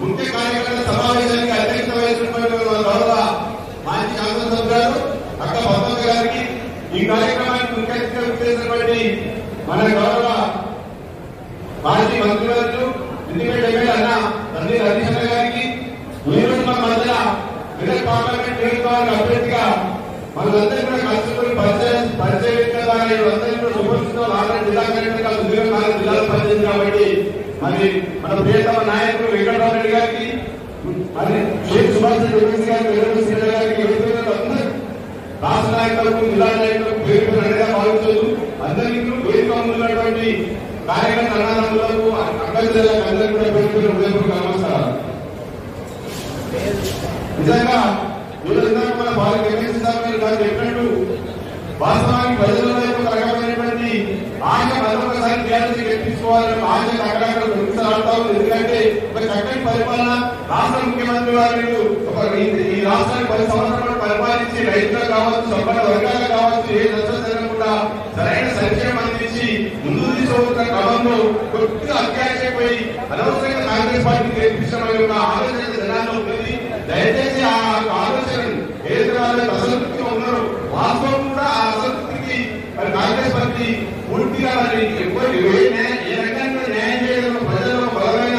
ముఖ్య కార్యకర్తల సమావేశానికి అధ్యక్షత వహిస్తున్నటువంటి గౌరవ మాజీ శాసనసభ్యులు అక్క పద్మక్క గారికి, ఈ కార్యక్రమానికి ముఖ్య అతిథిగా చేసినటువంటి మన గౌరవ మాజీ మంత్రివర్యులు సిద్దిపేట ఎమ్మెల్యే అన్న తండ్రి రవిశంకర్ గారికి, ఈ రోజు మన మధ్య మెదక్ పార్లమెంట్ నియోజకవర్గ అభ్యర్థిగా మనందరినీ కూడా కలుసుకుని పరిచయం అందరినీ కూడా శుభ్రస్తున్నాం. ఆల్రెడీ జిల్లా కలెక్టర్గా సుదీర్ఘ కాలం జిల్లాలో పనిచేసింది కాబట్టి మరి మన ప్రియతమ నాయకులు వెంకటరావు రెడ్డి గారికి, మరి షేక్ సుభాష్ రెడ్డి గారికి, అందరూ రాష్ట్ర నాయకులకు జిల్లా నాయకులకు పేరు అండగా భావించదు. అందరికీ వేదిక ఉన్నటువంటి కార్యకర్త అన్నదమ్ములకు అక్కడికి అందరికీ కూడా పేరు హృదయపూర్వక నమస్కారాలు. నిజంగా ఈరోజు మన బాలక ఎమ్మెల్సీ సార్ గారు చెప్పినట్టు వాస్తవానికి ప్రజలలో ఒక రకమైనటువంటి ఆశ మరొకసారి టీఆర్ఎస్ గెలిపించుకోవాలని ఆశ అక్కడక్కడ గుర్తిస్తాడు. ఎందుకంటే ఒక చక్కటి పరిపాలన రాష్ట్ర ముఖ్యమంత్రి వారు ఈ రాష్ట్రాన్ని 10 సంవత్సరాలు పరిపాలించి రైతులకు కావచ్చు, సంపన్న వర్గాలకు కావచ్చు, ఏ నష్టం జరగకుండా సరైన సంక్షేమం అందించి ముందు తీసుకున్న క్రమంలో కొద్దిగా అత్యాశపోయి అనవసరంగా కాంగ్రెస్ పార్టీ గెలిపించడం యొక్క ఆలోచన జనాల్లో ఉంటుంది. దయచేసి ఆ ఆలోచనను ఏదైతే వాళ్ళు అసంతృప్తిగా ఉన్నారో వాస్తవం కూడా ఆ అసంతృప్తికి మరి కాంగ్రెస్ పార్టీ పూర్తిగా మరి ఏ రకంగా న్యాయం చేయడం ప్రజల్లో బలమైన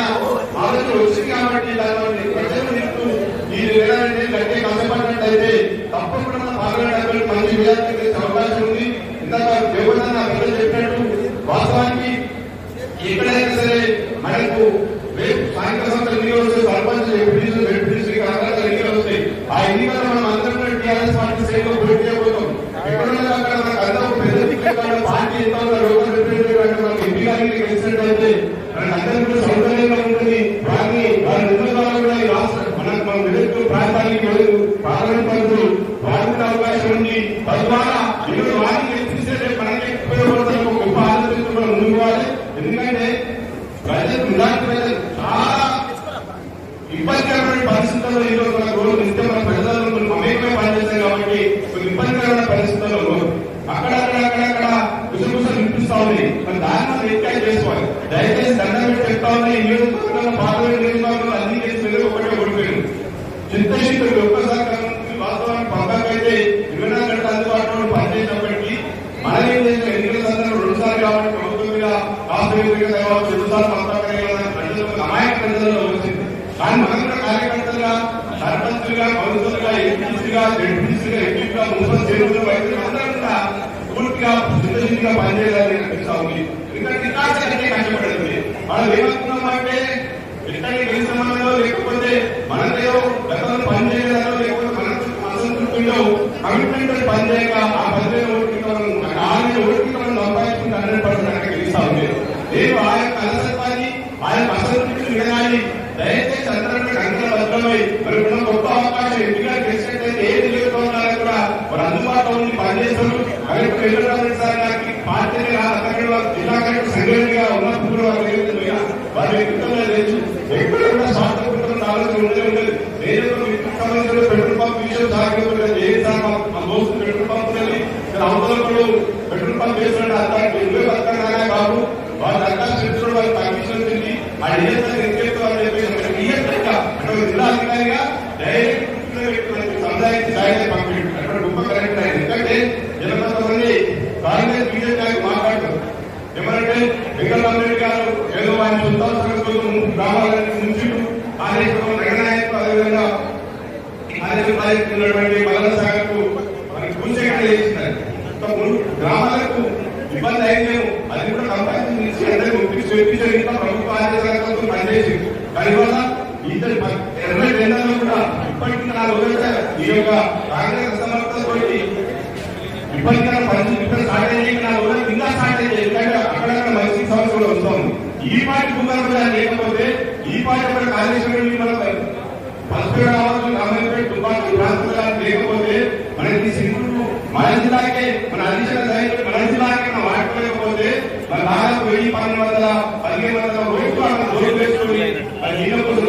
ఆలోచన వచ్చింది కాబట్టి దాని ప్రజలు నింటూ ఈ నిర్ణయాన్ని గట్టి కష్టపడినట్టయితే తప్పకుండా మన పార్లమెంట్ మంచి విధానం చేసే అవకాశం ఉంది. ఇందాక దేవతన్న ప్రజలు చెప్పినట్టు వాస్తవానికి ఎక్కడైనా సరే మనకు రేపు సాయంత్రం సంవత్సరం ఎన్నికలు వస్తాయి, సర్పంచ్ ఎంపీడీసీ రకరకాల ఎన్నికలు వస్తాయి. ఆ ఎన్నికల్లో మనం అందరం టీఆర్ఎస్ పార్టీ సైడ్లో పోటీ చేయబోతాం. ఎక్కడున్నా అక్కడ మనకు అందరూ పెద్ద పార్టీ ఎంత లోకల్ రిప్రజెంటేటివ్ మనకు ఎంపీ గారికి గెలిచినట్లయితే మనకు అందరికీ కూడా సౌకర్యంగా ఉంటుంది. వారి నిర్ణయాలు కూడా ఈ రాష్ట్ర మన మెదక్ ప్రాంతానికి పార్లమెంట్ పరిధులు వారికి అవకాశం ఉంది. తద్వారా ఈరోజు వారిని గెలిపిస్తే మనకి ఉపయోగపడతాం. ఒక గొప్ప ఆలోచనతో మనం ముందుకు పోవాలి. ఎందుకంటే ప్రజలు ఇలాంటి ప్రజలు చాలా ఇబ్బందికరమైన పరిస్థితుల్లో ఈరోజు మన గోలు ఇస్తే మన ప్రజలను మమేకమే పనిచేస్తాం కాబట్టి కొన్ని ఇబ్బందికరమైన పరిస్థితుల్లో అక్కడక్కడ గుసగుసలు వినిపిస్తా ఉంది. మన దాన్ని మనం ఎంకరేజ్ చేసుకోవాలి. దయచేసి దండం పెట్టి చెప్తా ఉన్నాయి. ఈ నియోజకవర్గంలో పార్లమెంట్ నియోజకవర్గంలో అన్ని కేసులు ఒకటే ఓడిపోయింది. చింతశీలు ఒక్కసారి వాస్తవానికి పక్కకైతే 24 గంటల అందుబాటులో పనిచేసినప్పటికీ మనం ఏం చేసిన ఎన్నికల సందర్భంలో 2 సార్లు కాబట్టి ప్రభుత్వం మీద కాంగ్రెస్ కావచ్చు 2 సార్లు ప్రజలకు అమాయక ప్రజల్లో వచ్చింది. కానీ మనం కూడా కార్యకర్తలుగా, సర్పంచులుగా, కౌన్సిలర్గా, ఎంపీసీగా, జడ్పీసీగా, ఎంపీగా, మున్సిపల్ చైర్మన్ వైద్యులు అందరం కూడా పూర్తిగా చింతశీలిగా పనిచేయాలని అనిపిస్తా ఉంది. ఎందుకంటే నికాసంటే కష్టపడుతుంది. మనం ఏమనుకున్నామంటే ఎక్కడికి గెలిచినామో లేకపోతే మనదేదో గతంలో పనిచేయలేదో లేకపోతే మనకు అసంతృప్తిలో కమిట్మెంట్ పనిచేయక ఆ 10,000 ఓటికి మనం 6,000 ఓటికి మనం సంపాదించుకుంటే 100% అక్కడ గెలుస్తా ఉంది. నేను ఆ యొక్క అలసత్వాన్ని, ఆ యొక్క అసంతృప్తిని వినాలి. దయచేసి అందరూ అంకెల భద్రమై మరి ఉన్న గొప్ప అవకాశం ఎంపీగా గెలిచినట్లయితే ఏ నియోజకవర్గాలకు కూడా వారు అందుబాటులో ఉండి పనిచేస్తారు. కలెక్టర్ వెంకటరామరెడ్డి సార్ గారికి పార్టీని అక్కడ జిల్లా కలెక్టర్ సంఘటనగా ఉన్నప్పుడు వారి వ్యక్తిత్వంలో లేదు. ఎక్కడ కూడా స్వార్థపూరితమైన ఆలోచన ఉండదు. నేను సంబంధించిన పెట్రోల్ పంప్ విషయం సాగుతుంది. ఏ సార్ మా దోస్తు పెట్రోల్ పంప్ అవతలప్పుడు పెట్రోల్ పంప్ వేస్తున్నాడు. అర్థానికి 20 పథకాలు బాబు వారి అర్థాలు చెప్తున్నాడు. వాళ్ళు తగ్గించింది ఆ జిల్లా అధికారిగా డైరెక్ట్ సముదాయానికి సాయం పంపించారు. అక్కడ గొప్ప కరెక్ట్ అయింది. ఎందుకంటే కొంతమంది కాంగ్రెస్ బీజేపీ గారికి మాట్లాడతారు. ఏమంటే వెంకటరామరెడ్డి గారు ఏదో ఆయన సొంత గ్రామాలన్నీ ముంచుడు ఆదేశం రంగనాయకు అదేవిధంగా ఆదేశం మల్లన్న సాగర్కు మనకి పూజలు చేస్తున్నారు. గ్రామాలకు ఇబ్బంది అయితే అది కూడా కంపారిజన్ చేసి అందరూ ఒప్పించి ప్రభుత్వ ఆదేశాలతో పనిచేసి దానివల్ల ఇద్దరు 20 నెలల్లో కూడా ఇప్పటికీ నా రోజుగా ఈ యొక్క కాంగ్రెస్ అసమర్థతో ఇప్పటికైనా పరిస్థితి ఇక్కడ స్టార్ట్ అయ్యి నా రోజు ఇంకా స్టార్ట్ అయ్యాయి. ఎందుకంటే అక్కడక్కడ మంచి సమస్య కూడా వస్తుంది. ఈ పార్టీ భూగర్భ లేకపోతే ఈ పార్టీ మన కాళేశ్వరం మన పసుపేట కావచ్చు, రామేశ్వరం తుపాకి ప్రాంతాలు లేకపోతే మనకి సింగులు మన జిల్లాకే మన అధికార మన జిల్లాకే మనం వాడుకోలేకపోతే మన దాదాపు 1,000, 1,200, 1,500 ఓట్లు అక్కడ దూరం వేసుకుని నీళ్ళ కోసం